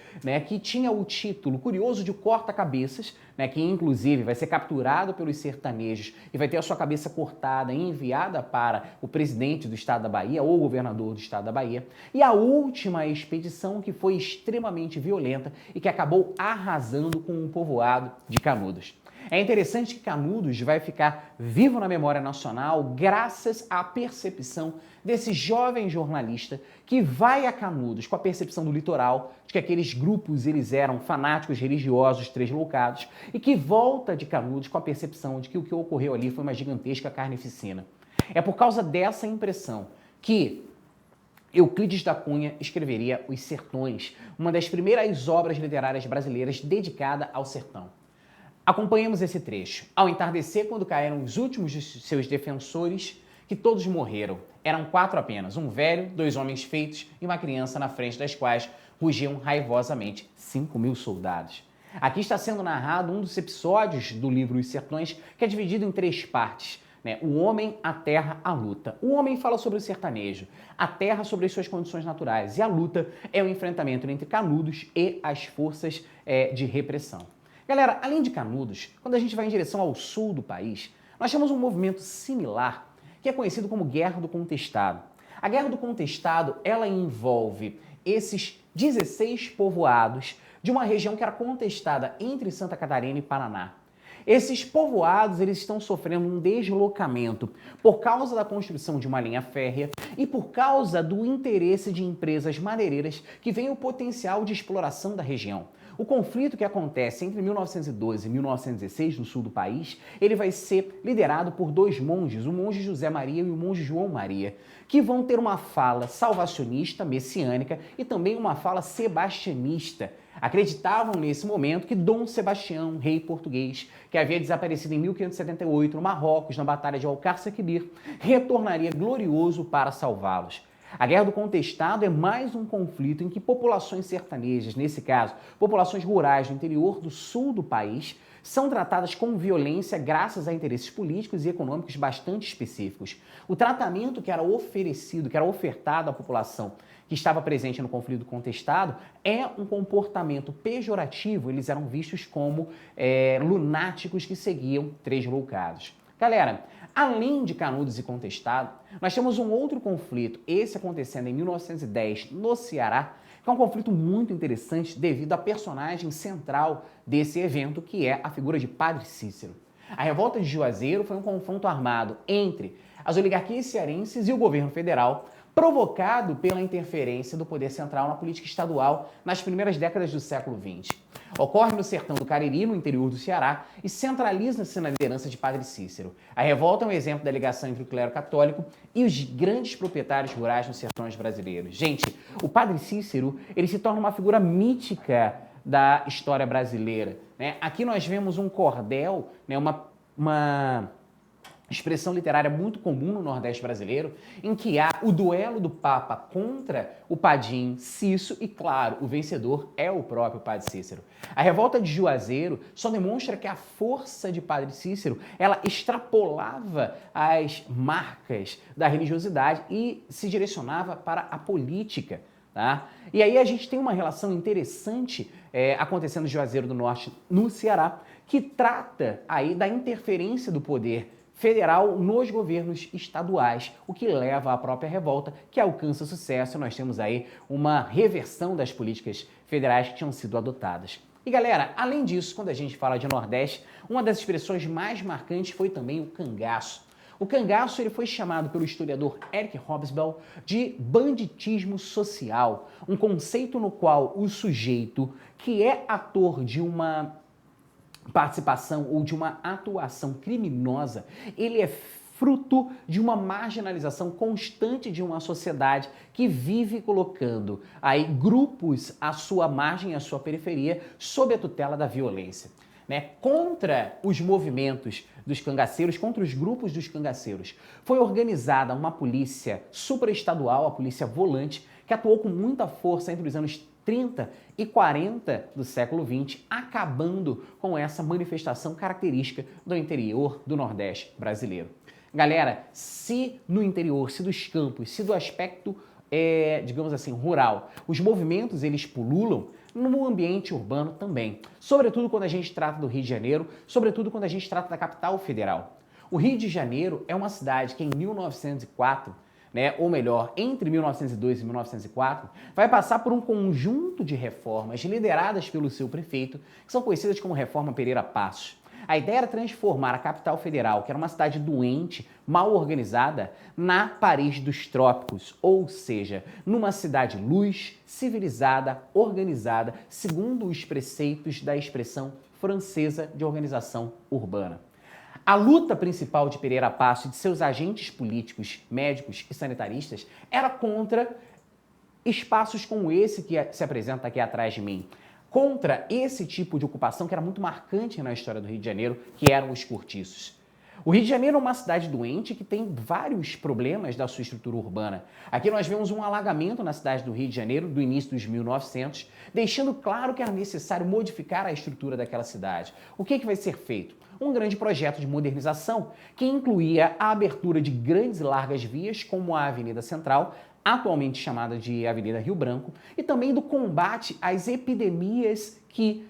que tinha o título curioso de corta-cabeças, que inclusive vai ser capturado pelos sertanejos e vai ter a sua cabeça cortada e enviada para o presidente do estado da Bahia ou o governador do estado da Bahia. E a última expedição que foi extremamente violenta e que acabou arrasando com o povoado de Canudos. É interessante que Canudos vai ficar vivo na memória nacional graças à percepção desse jovem jornalista que vai a Canudos com a percepção do litoral, de que aqueles grupos eles eram fanáticos religiosos tresloucados, e que volta de Canudos com a percepção de que o que ocorreu ali foi uma gigantesca carnificina. É por causa dessa impressão que Euclides da Cunha escreveria Os Sertões, uma das primeiras obras literárias brasileiras dedicada ao sertão. Acompanhemos esse trecho. Ao entardecer, quando caíram os últimos de seus defensores, que todos morreram. Eram 4 apenas, um velho, 2 homens feitos e uma criança na frente das quais rugiam raivosamente 5.000 soldados. Aqui está sendo narrado um dos episódios do livro Os Sertões, que é dividido em 3 partes. O homem, a terra, a luta. O homem fala sobre o sertanejo, a terra sobre as suas condições naturais e a luta é o enfrentamento entre Canudos e as forças de repressão. Galera, além de Canudos, quando a gente vai em direção ao sul do país, nós temos um movimento similar que é conhecido como Guerra do Contestado. A Guerra do Contestado, ela envolve esses 16 povoados de uma região que era contestada entre Santa Catarina e Paraná. Esses povoados eles estão sofrendo um deslocamento por causa da construção de uma linha férrea e por causa do interesse de empresas madeireiras que veem o potencial de exploração da região. O conflito que acontece entre 1912 e 1916 no sul do país, ele vai ser liderado por 2 monges, o monge José Maria e o monge João Maria, que vão ter uma fala salvacionista, messiânica e também uma fala sebastianista. Acreditavam nesse momento que Dom Sebastião, rei português, que havia desaparecido em 1578 no Marrocos, na Batalha de Alcácer Quibir, retornaria glorioso para salvá-los. A Guerra do Contestado é mais um conflito em que populações sertanejas, nesse caso, populações rurais do interior do sul do país, são tratadas com violência graças a interesses políticos e econômicos bastante específicos. O tratamento que era oferecido, que era ofertado à população que estava presente no conflito contestado é um comportamento pejorativo. Eles eram vistos como lunáticos que seguiam três loucados. Galera, além de Canudos e Contestado, nós temos um outro conflito, esse acontecendo em 1910 no Ceará, que é um conflito muito interessante devido à personagem central desse evento, que é a figura de Padre Cícero. A revolta de Juazeiro foi um confronto armado entre as oligarquias cearenses e o governo federal, provocado pela interferência do poder central na política estadual nas primeiras décadas do século XX. Ocorre no sertão do Cariri, no interior do Ceará, e centraliza-se na liderança de Padre Cícero. A revolta é um exemplo da ligação entre o clero católico e os grandes proprietários rurais nos sertões brasileiros. Gente, o Padre Cícero, ele se torna uma figura mítica da história brasileira, né? Aqui nós vemos um cordel, né, uma expressão literária muito comum no Nordeste brasileiro, em que há o duelo do Papa contra o padim Cício e, claro, o vencedor é o próprio Padre Cícero. A revolta de Juazeiro só demonstra que a força de Padre Cícero, ela extrapolava as marcas da religiosidade e se direcionava para a política. Tá? E aí a gente tem uma relação interessante acontecendo em Juazeiro do Norte, no Ceará, que trata aí da interferência do poder federal nos governos estaduais, o que leva à própria revolta, que alcança sucesso. Nós temos aí uma reversão das políticas federais que tinham sido adotadas. E galera, além disso, quando a gente fala de Nordeste, uma das expressões mais marcantes foi também o cangaço. O cangaço ele foi chamado pelo historiador Eric Hobsbawm de banditismo social, um conceito no qual o sujeito que é ator de uma participação ou de uma atuação criminosa, ele é fruto de uma marginalização constante de uma sociedade que vive colocando aí grupos à sua margem, à sua periferia, sob a tutela da violência. Né? Contra os movimentos dos cangaceiros, contra os grupos dos cangaceiros, foi organizada uma polícia supraestadual, a Polícia Volante, que atuou com muita força entre os anos 30 e 40 do século XX, acabando com essa manifestação característica do interior do Nordeste brasileiro. Galera, se no interior, se dos campos, se do aspecto, digamos assim, rural, os movimentos eles pululam, no ambiente urbano também. Sobretudo quando a gente trata do Rio de Janeiro, sobretudo quando a gente trata da capital federal. O Rio de Janeiro é uma cidade que em 1904, né, ou melhor, entre 1902 e 1904, vai passar por um conjunto de reformas lideradas pelo seu prefeito, que são conhecidas como Reforma Pereira Passos. A ideia era transformar a capital federal, que era uma cidade doente, mal organizada, na Paris dos trópicos, ou seja, numa cidade luz, civilizada, organizada, segundo os preceitos da expressão francesa de organização urbana. A luta principal de Pereira Passos e de seus agentes políticos, médicos e sanitaristas era contra espaços como esse que se apresenta aqui atrás de mim. Contra esse tipo de ocupação que era muito marcante na história do Rio de Janeiro, que eram os cortiços. O Rio de Janeiro é uma cidade doente que tem vários problemas da sua estrutura urbana. Aqui nós vemos um alagamento na cidade do Rio de Janeiro do início dos 1900, deixando claro que era necessário modificar a estrutura daquela cidade. O que vai ser feito? Um grande projeto de modernização que incluía a abertura de grandes e largas vias, como a Avenida Central, atualmente chamada de Avenida Rio Branco, e também do combate às epidemias que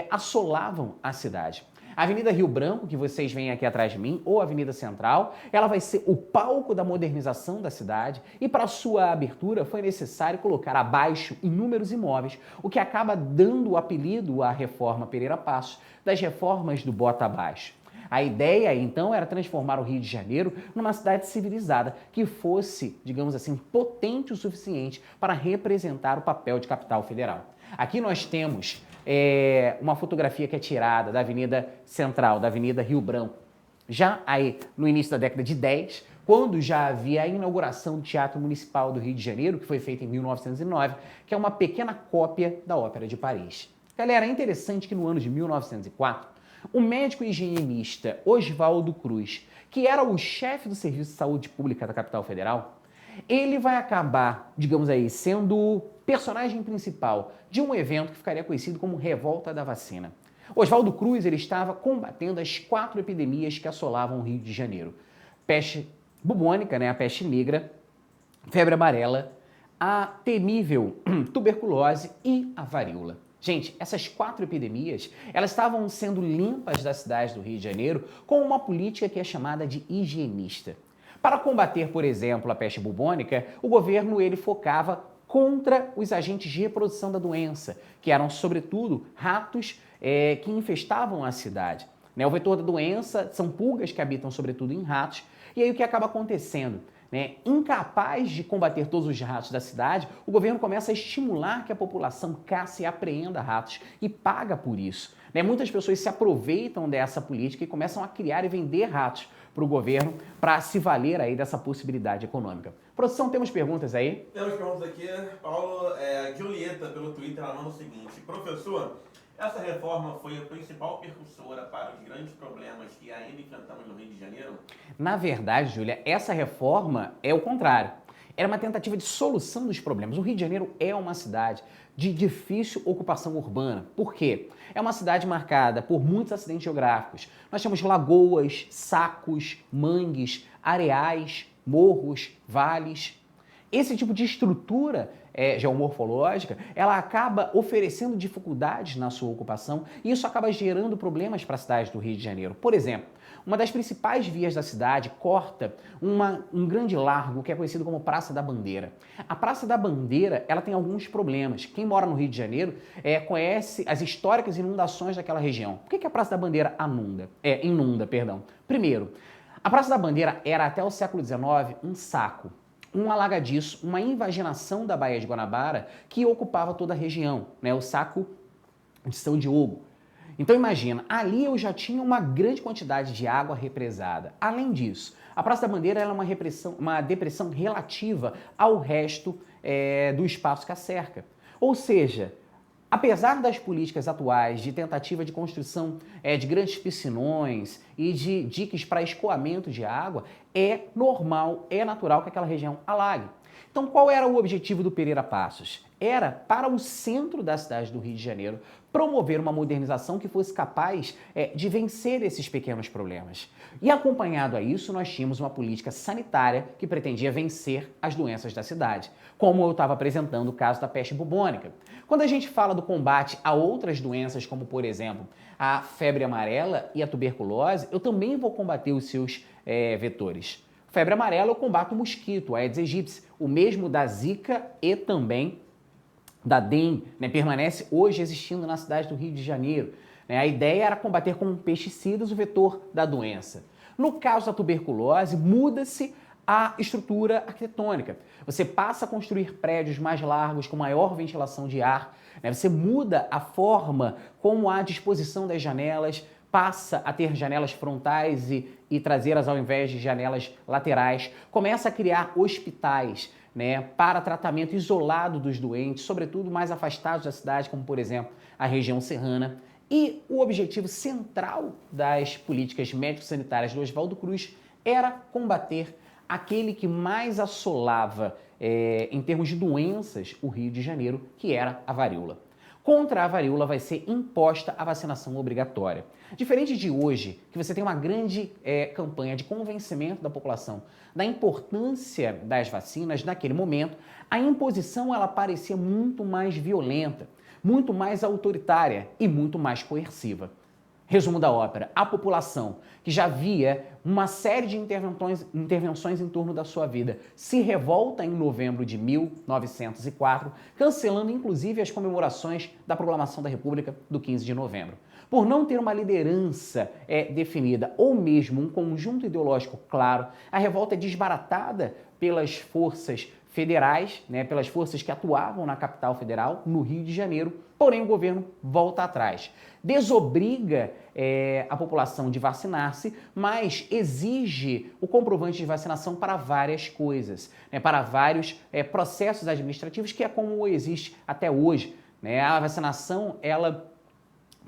assolavam a cidade. A Avenida Rio Branco, que vocês veem aqui atrás de mim, ou Avenida Central, ela vai ser o palco da modernização da cidade e para sua abertura foi necessário colocar abaixo inúmeros imóveis, o que acaba dando o apelido à Reforma Pereira Passos das reformas do Bota Abaixo. A ideia, então, era transformar o Rio de Janeiro numa cidade civilizada que fosse, digamos assim, potente o suficiente para representar o papel de capital federal. Aqui nós temos uma fotografia que é tirada da Avenida Central, da Avenida Rio Branco, já aí no início da década de 10, quando já havia a inauguração do Teatro Municipal do Rio de Janeiro, que foi feita em 1909, que é uma pequena cópia da Ópera de Paris. Galera, é interessante que no ano de 1904, o médico higienista Oswaldo Cruz, que era o chefe do Serviço de Saúde Pública da capital federal, ele vai acabar, digamos aí, sendo o personagem principal de um evento que ficaria conhecido como Revolta da Vacina. Oswaldo Cruz ele estava combatendo as 4 epidemias que assolavam o Rio de Janeiro. Peste bubônica, né, a peste negra, febre amarela, a temível tuberculose e a varíola. Gente, essas 4 epidemias, elas estavam sendo limpas das cidades do Rio de Janeiro com uma política que é chamada de higienista. Para combater, por exemplo, a peste bubônica, o governo ele focava contra os agentes de reprodução da doença, que eram, sobretudo, ratos que infestavam a cidade. O vetor da doença são pulgas que habitam, sobretudo, em ratos. E aí o que acaba acontecendo? Incapaz de combater todos os ratos da cidade, o governo começa a estimular que a população caça e apreenda ratos e paga por isso. Muitas pessoas se aproveitam dessa política e começam a criar e vender ratos para o governo para se valer aí dessa possibilidade econômica. Produção, temos perguntas aí? Temos perguntas aqui. Paulo, Julieta, pelo Twitter, ela manda o seguinte: professor, essa reforma foi a principal percussora para os grandes problemas que ainda enfrentamos no Rio de Janeiro? Na verdade, Júlia, essa reforma é o contrário. Era uma tentativa de solução dos problemas. O Rio de Janeiro é uma cidade de difícil ocupação urbana. Por quê? É uma cidade marcada por muitos acidentes geográficos. Nós temos lagoas, sacos, mangues, areais, morros, vales. Esse tipo de estrutura geomorfológica, ela acaba oferecendo dificuldades na sua ocupação e isso acaba gerando problemas para a cidade do Rio de Janeiro. Por exemplo, uma das principais vias da cidade corta um grande largo que é conhecido como Praça da Bandeira. A Praça da Bandeira, ela tem alguns problemas. Quem mora no Rio de Janeiro conhece as históricas inundações daquela região. Por que a Praça da Bandeira inunda? Primeiro, a Praça da Bandeira era até o século XIX um saco, um alagadiço, uma invaginação da Baía de Guanabara que ocupava toda a região, o saco de São Diogo. Então imagina, ali eu já tinha uma grande quantidade de água represada. Além disso, a Praça da Bandeira é uma depressão relativa ao resto do espaço que a cerca. Ou seja, apesar das políticas atuais de tentativa de construção de grandes piscinões e de diques para escoamento de água, é normal, é natural que aquela região alague. Então, qual era o objetivo do Pereira Passos? Era, para o centro da cidade do Rio de Janeiro, promover uma modernização que fosse capaz de vencer esses pequenos problemas. E acompanhado a isso, nós tínhamos uma política sanitária que pretendia vencer as doenças da cidade, como eu estava apresentando o caso da peste bubônica. Quando a gente fala do combate a outras doenças, como por exemplo a febre amarela e a tuberculose, eu também vou combater os seus vetores. Febre amarela eu combato o mosquito, o Aedes aegypti, o mesmo da Zika e também da dengue, permanece hoje existindo na cidade do Rio de Janeiro. A ideia era combater com pesticidas o vetor da doença. No caso da tuberculose, muda-se a estrutura arquitetônica. Você passa a construir prédios mais largos, com maior ventilação de ar, você muda a forma como a disposição das janelas, passa a ter janelas frontais e traseiras ao invés de janelas laterais, começa a criar hospitais para tratamento isolado dos doentes, sobretudo mais afastados da cidade, como por exemplo a região serrana. E o objetivo central das políticas médico-sanitárias do Oswaldo Cruz era combater aquele que mais assolava, em termos de doenças, o Rio de Janeiro, que era a varíola. Contra a varíola vai ser imposta a vacinação obrigatória. Diferente de hoje, que você tem uma grande campanha de convencimento da população da importância das vacinas, naquele momento, a imposição ela parecia muito mais violenta, muito mais autoritária e muito mais coerciva. Resumo da ópera: a população, que já via uma série de intervenções em torno da sua vida, se revolta em novembro de 1904, cancelando inclusive as comemorações da proclamação da República do 15 de novembro. Por não ter uma liderança definida ou mesmo um conjunto ideológico claro, a revolta é desbaratada pelas forças federais, pelas forças que atuavam na capital federal, no Rio de Janeiro, porém o governo volta atrás. Desobriga a população de vacinar-se, mas exige o comprovante de vacinação para várias coisas, para vários processos administrativos, que é como existe até hoje. A vacinação, ela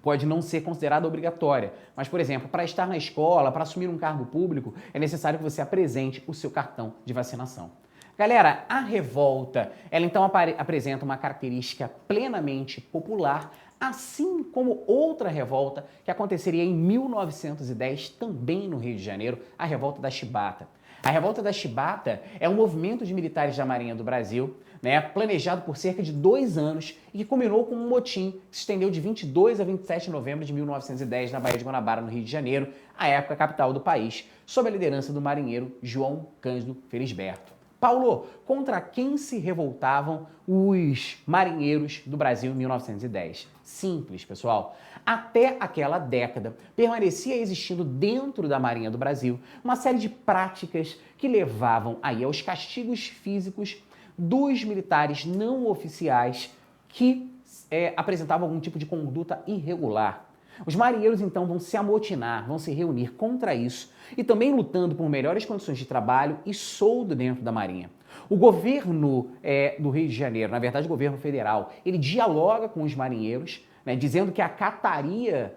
pode não ser considerada obrigatória, mas, por exemplo, para estar na escola, para assumir um cargo público, é necessário que você apresente o seu cartão de vacinação. Galera, a revolta, ela então apresenta uma característica plenamente popular, assim como outra revolta que aconteceria em 1910, também no Rio de Janeiro, a Revolta da Chibata. A Revolta da Chibata é um movimento de militares da Marinha do Brasil, planejado por cerca de 2 anos e que culminou com um motim que se estendeu de 22 a 27 de novembro de 1910 na Baía de Guanabara, no Rio de Janeiro, a época capital do país, sob a liderança do marinheiro João Cândido Felisberto. Paulo, contra quem se revoltavam os marinheiros do Brasil em 1910? Simples, pessoal. Até aquela década, permanecia existindo dentro da Marinha do Brasil uma série de práticas que levavam aí aos castigos físicos dos militares não oficiais que apresentavam algum tipo de conduta irregular. Os marinheiros, então, vão se amotinar, vão se reunir contra isso e também lutando por melhores condições de trabalho e soldo dentro da Marinha. O governo do Rio de Janeiro, na verdade o governo federal, ele dialoga com os marinheiros, dizendo que acataria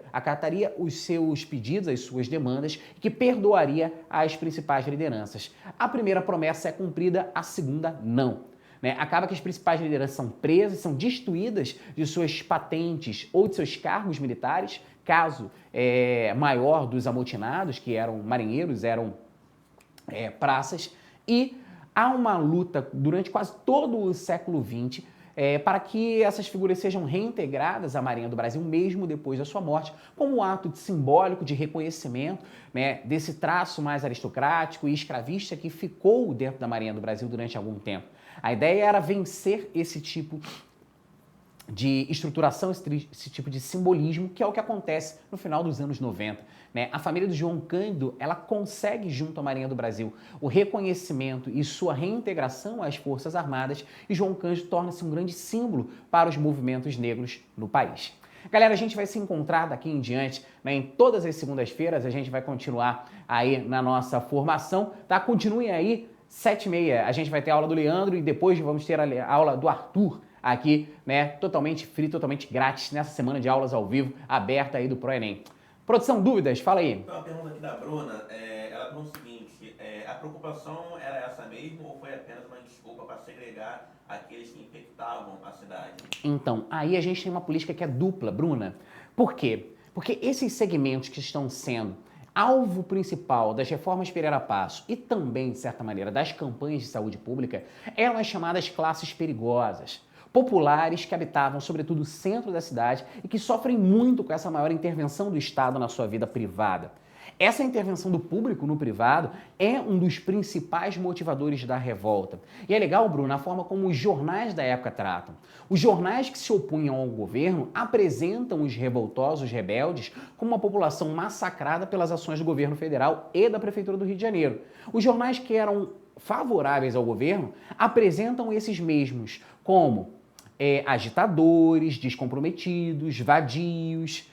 os seus pedidos, as suas demandas, e que perdoaria as principais lideranças. A primeira promessa é cumprida, a segunda não. Acaba que as principais lideranças são presas, são destituídas de suas patentes ou de seus cargos militares, caso maior dos amotinados, que eram marinheiros, eram praças, e há uma luta durante quase todo o século XX para que essas figuras sejam reintegradas à Marinha do Brasil, mesmo depois da sua morte, como um ato simbólico de reconhecimento desse traço mais aristocrático e escravista que ficou dentro da Marinha do Brasil durante algum tempo. A ideia era vencer esse tipo de estruturação, esse tipo de simbolismo, que é o que acontece no final dos anos 90. A família do João Cândido, ela consegue, junto à Marinha do Brasil, o reconhecimento e sua reintegração às Forças Armadas, e João Cândido torna-se um grande símbolo para os movimentos negros no país. Galera, a gente vai se encontrar daqui em diante, em todas as segundas-feiras, a gente vai continuar aí na nossa formação, tá? Continuem aí, 7h30, a gente vai ter a aula do Leandro e depois vamos ter a aula do Arthur aqui, totalmente free, totalmente grátis, nessa semana de aulas ao vivo, aberta aí do ProEnem. Produção, dúvidas? Fala aí. Então, uma pergunta aqui da Bruna, ela pergunta o seguinte, a preocupação era essa mesmo ou foi apenas uma desculpa para segregar aqueles que infectavam a cidade? Então, aí a gente tem uma política que é dupla, Bruna. Por quê? Porque esses segmentos que estão sendo alvo principal das reformas Pereira Passo e também, de certa maneira, das campanhas de saúde pública, eram as chamadas classes perigosas, populares que habitavam, sobretudo, o centro da cidade e que sofrem muito com essa maior intervenção do Estado na sua vida privada. Essa intervenção do público no privado é um dos principais motivadores da revolta. E é legal, Bruno, a forma como os jornais da época tratam. Os jornais que se opunham ao governo apresentam os revoltosos, os rebeldes, como uma população massacrada pelas ações do governo federal e da Prefeitura do Rio de Janeiro. Os jornais que eram favoráveis ao governo apresentam esses mesmos como agitadores, descomprometidos, vadios,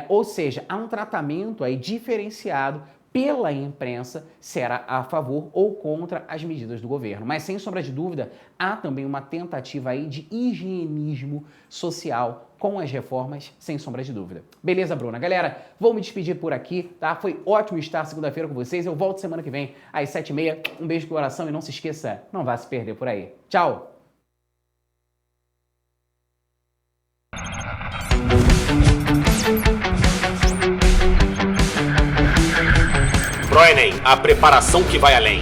Ou seja, há um tratamento aí diferenciado pela imprensa se era a favor ou contra as medidas do governo. Mas, sem sombra de dúvida, há também uma tentativa aí de higienismo social com as reformas, sem sombra de dúvida. Beleza, Bruna? Galera, vou me despedir por aqui, tá? Foi ótimo estar segunda-feira com vocês. Eu volto semana que vem, às 7h30. Um beijo no coração e não se esqueça, não vá se perder por aí. Tchau! ProEnem, a preparação que vai além.